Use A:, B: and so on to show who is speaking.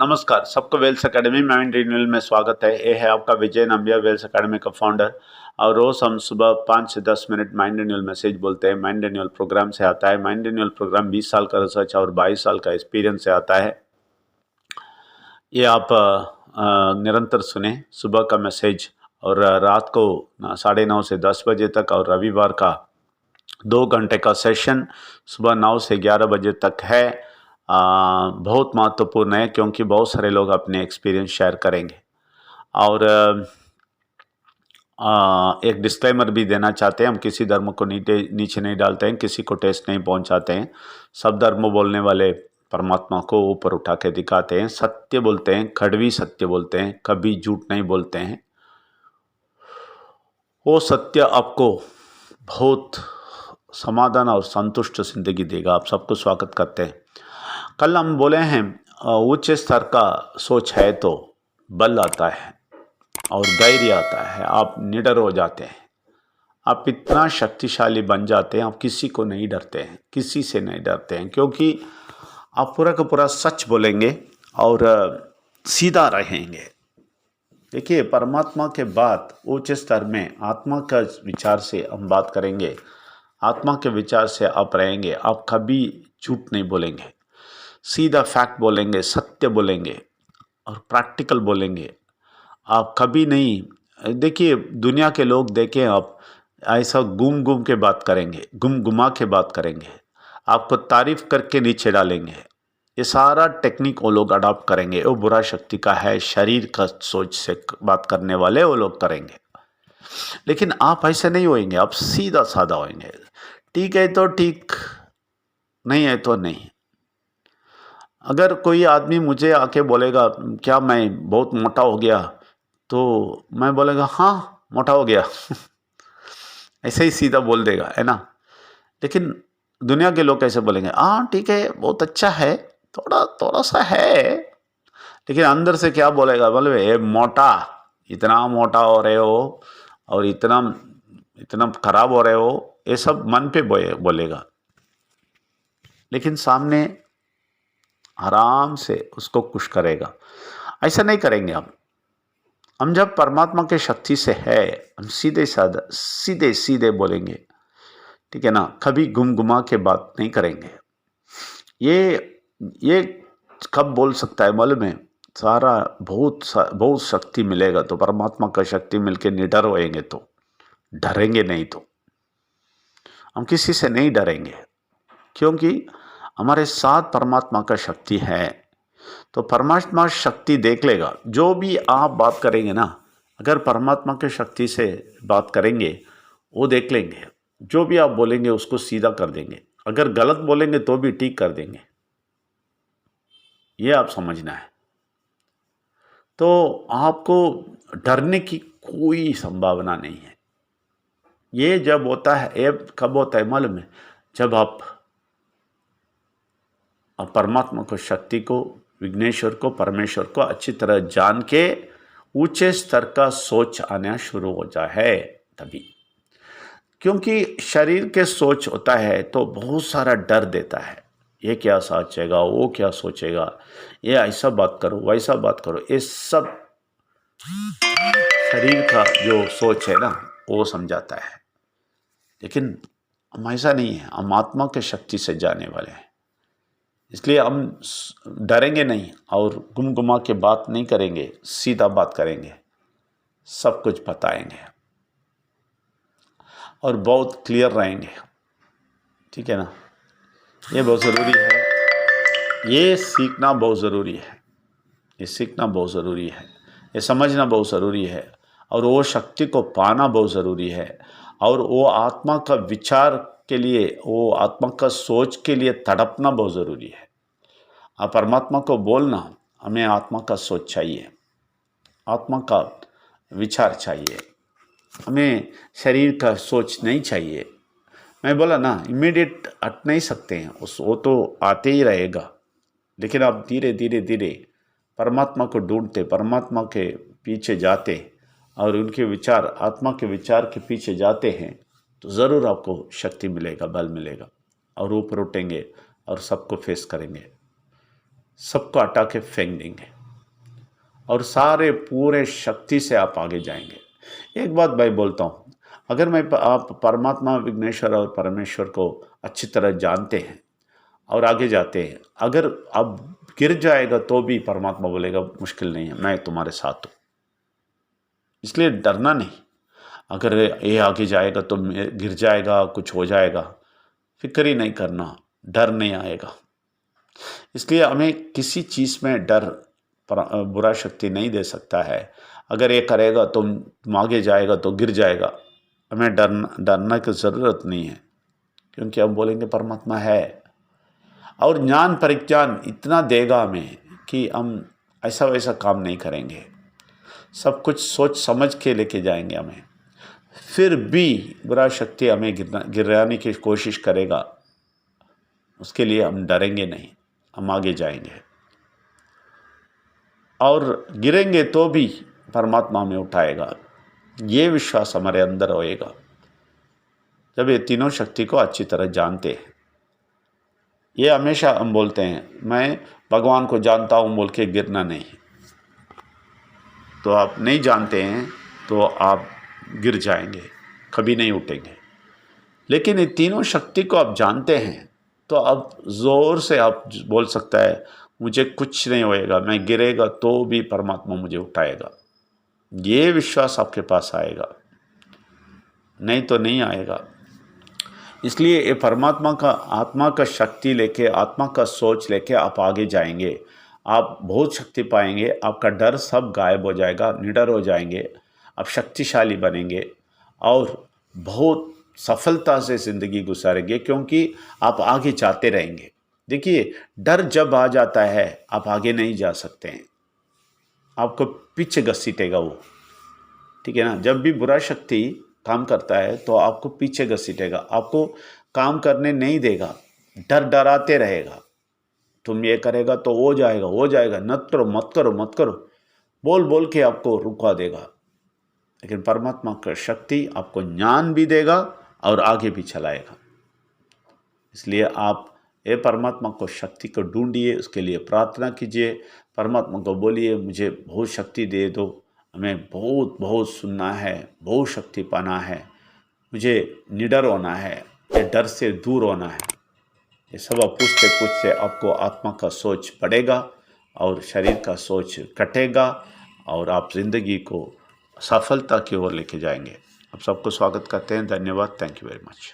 A: नमस्कार सबको Wales academy mind renewal में स्वागत है। ये है आपका विजय नंबिया, वेल्स अकेडमी का फाउंडर। और रोज़ हम सुबह 5 से 10 मिनट माइंड रिन्यूअल मैसेज बोलते हैं। माइंड रिन्यूअल प्रोग्राम से आता है। माइंड रिन्यूअल प्रोग्राम 20 साल का रिसर्च और 22 साल का एक्सपीरियंस से आता है। ये आप निरंतर सुने सुबह का मैसेज, और रात को 9:30 से 10 बजे तक, और रविवार का 2 घंटे का सेशन सुबह 9 से 11 बजे तक है। बहुत महत्वपूर्ण है क्योंकि बहुत सारे लोग अपने एक्सपीरियंस शेयर करेंगे। और एक डिस्क्लेमर भी देना चाहते हैं, हम किसी धर्म को नीचे नहीं डालते हैं, किसी को टेस्ट नहीं पहुंचाते हैं। सब धर्म बोलने वाले परमात्मा को ऊपर उठा के दिखाते हैं, सत्य बोलते हैं, कड़वी सत्य बोलते हैं, कभी झूठ नहीं बोलते हैं। वो सत्य आपको बहुत समाधान और संतुष्ट जिंदगी देगा। आप सबको स्वागत करते हैं। कल हम बोले हैं उच्च स्तर का सोच है तो बल आता है और धैर्य आता है, आप निडर हो जाते हैं, आप इतना शक्तिशाली बन जाते हैं, आप किसी को नहीं डरते हैं, किसी से नहीं डरते हैं, क्योंकि आप पूरा का पूरा सच बोलेंगे और सीधा रहेंगे। देखिए, परमात्मा के बाद उच्च स्तर में आत्मा का विचार से हम बात करेंगे, आत्मा के विचार से आप रहेंगे, आप कभी झूठ नहीं बोलेंगे, सीधा फैक्ट बोलेंगे, सत्य बोलेंगे और प्रैक्टिकल बोलेंगे। आप कभी नहीं, देखिए दुनिया के लोग देखें आप, ऐसा गुम के बात करेंगे, गुमा के बात करेंगे, आपको तारीफ करके नीचे डालेंगे। ये सारा टेक्निक वो लोग अडॉप्ट करेंगे। वो बुरा शक्ति का है, शरीर का सोच से बात करने वाले वो लोग करेंगे। लेकिन आप ऐसे नहीं होएंगे, आप सीधा साधा होएंगे। ठीक है तो ठीक, नहीं है तो नहीं। अगर कोई आदमी मुझे आके बोलेगा क्या मैं बहुत मोटा हो गया, तो मैं बोलेगा हाँ मोटा हो गया ऐसे ही सीधा बोल देगा, है ना। लेकिन दुनिया के लोग कैसे बोलेंगे, हाँ ठीक है बहुत अच्छा है, थोड़ा थोड़ा सा है, लेकिन अंदर से क्या बोलेगा, बोले ए मोटा, इतना मोटा हो रहे हो और इतना इतना खराब हो रहे हो, ये सब मन पे बोलेगा। लेकिन सामने आराम से उसको खुश करेगा। ऐसा नहीं करेंगे हम जब परमात्मा के शक्ति से है, हम सीधे साधा सीधे सीधे बोलेंगे, ठीक है ना। कभी गुमा के बात नहीं करेंगे। ये कब बोल सकता है मालूम है, सारा बहुत शक्ति मिलेगा तो, परमात्मा का शक्ति मिलके निडर होएंगे तो, डरेंगे नहीं तो। हम किसी से नहीं डरेंगे क्योंकि हमारे साथ परमात्मा का शक्ति है। तो परमात्मा शक्ति देख लेगा। जो भी आप बात करेंगे ना, अगर परमात्मा के शक्ति से बात करेंगे वो देख लेंगे। जो भी आप बोलेंगे उसको सीधा कर देंगे, अगर गलत बोलेंगे तो भी ठीक कर देंगे। ये आप समझना है। तो आपको डरने की कोई संभावना नहीं है। ये जब होता है, ये कब होता है मालूम है, जब आप परमात्मा को, शक्ति को, विघ्नेश्वर को, परमेश्वर को अच्छी तरह जान के ऊंचे स्तर का सोच आना शुरू हो जाए तभी। क्योंकि शरीर के सोच होता है तो बहुत सारा डर देता है, ये क्या सोचेगा, वो क्या सोचेगा, ये ऐसा बात करो, वैसा बात करो। ये सब शरीर का जो सोच है ना, वो समझाता है। लेकिन हम ऐसा नहीं है, हम आत्मा के शक्ति से जाने वाले हैं। इसलिए हम डरेंगे नहीं और गुमा के बात नहीं करेंगे, सीधा बात करेंगे, सब कुछ बताएंगे और बहुत क्लियर रहेंगे, ठीक है ना। ये बहुत ज़रूरी है, ये सीखना बहुत ज़रूरी है, ये सीखना बहुत ज़रूरी है, ये समझना बहुत ज़रूरी है, और वो शक्ति को पाना बहुत ज़रूरी है। और वो आत्मा का विचार के लिए, वो आत्मा का सोच के लिए तड़पना बहुत ज़रूरी है। आप परमात्मा को बोलना, हमें आत्मा का सोच चाहिए, आत्मा का विचार चाहिए, हमें शरीर का सोच नहीं चाहिए। मैं बोला ना, इमीडिएट हट नहीं सकते हैं, वो तो आते ही रहेगा। लेकिन आप धीरे धीरे धीरे परमात्मा को ढूंढते, परमात्मा के पीछे जाते और उनके विचार, आत्मा के विचार के पीछे जाते हैं, तो ज़रूर आपको शक्ति मिलेगा, बल मिलेगा, और ऊपर उठेंगे और सबको फेस करेंगे, सबको हटा के फेंक देंगे। और सारे पूरे शक्ति से आप आगे जाएंगे। एक बात मैं बोलता हूँ, अगर आप परमात्मा विघ्नेश्वर और परमेश्वर को अच्छी तरह जानते हैं और आगे जाते हैं, अगर आप गिर जाएगा तो भी परमात्मा बोलेगा मुश्किल नहीं है, मैं तुम्हारे साथ हूँ। इसलिए डरना नहीं। अगर ये आगे जाएगा तो गिर जाएगा, कुछ हो जाएगा, फिक्र ही नहीं करना, डर नहीं आएगा। इसलिए हमें किसी चीज़ में डर बुरा शक्ति नहीं दे सकता है। अगर ये करेगा तो तुम आगे जाएगा तो गिर जाएगा, हमें डरना की ज़रूरत नहीं है, क्योंकि हम बोलेंगे परमात्मा है। और ज्ञान परिज्ञान इतना देगा हमें कि हम ऐसा वैसा काम नहीं करेंगे, सब कुछ सोच समझ के लेके जाएंगे हमें। फिर भी बुरा शक्ति हमें गिराने की कोशिश करेगा, उसके लिए हम डरेंगे नहीं, हम आगे जाएंगे। और गिरेंगे तो भी परमात्मा हमें उठाएगा, ये विश्वास हमारे अंदर होएगा जब ये तीनों शक्ति को अच्छी तरह जानते हैं। ये हमेशा हम बोलते हैं मैं भगवान को जानता हूँ बोल के गिरना नहीं। तो आप नहीं जानते हैं तो आप गिर जाएंगे, कभी नहीं उठेंगे। लेकिन ये तीनों शक्ति को आप जानते हैं तो अब ज़ोर से आप बोल सकता है मुझे कुछ नहीं होएगा, मैं गिरेगा तो भी परमात्मा मुझे उठाएगा। ये विश्वास आपके पास आएगा, नहीं तो नहीं आएगा। इसलिए ये परमात्मा का आत्मा का शक्ति लेके, आत्मा का सोच लेके आप आगे जाएंगे, आप बहुत शक्ति पाएंगे, आपका डर सब गायब हो जाएगा, निडर हो जाएंगे, आप शक्तिशाली बनेंगे और बहुत सफलता से ज़िंदगी गुजारेंगे, क्योंकि आप आगे जाते रहेंगे। देखिए, डर जब आ जाता है आप आगे नहीं जा सकते हैं, आपको पीछे घसीटेगा वो, ठीक है ना। जब भी बुरा शक्ति काम करता है तो आपको पीछे घसीटेगा, आपको काम करने नहीं देगा, डराते रहेगा, तुम ये करेगा तो हो जाएगा, हो जाएगा, मत करो मत करो मत करो बोल बोल के आपको रुकवा देगा। लेकिन परमात्मा का शक्ति आपको ज्ञान भी देगा और आगे भी चलाएगा। इसलिए आप ये परमात्मा को शक्ति को ढूंढिए, उसके लिए प्रार्थना कीजिए, परमात्मा को बोलिए मुझे बहुत शक्ति दे दो, हमें बहुत बहुत सुनना है, बहुत शक्ति पाना है, मुझे निडर होना है, ये डर से दूर होना है। ये सब आप पूछते पूछते आपको आत्मा का सोच बढ़ेगा और शरीर का सोच कटेगा और आप ज़िंदगी को सफलता की ओर लेके जाएंगे। आप सबको स्वागत करते हैं। धन्यवाद। Thank you very much.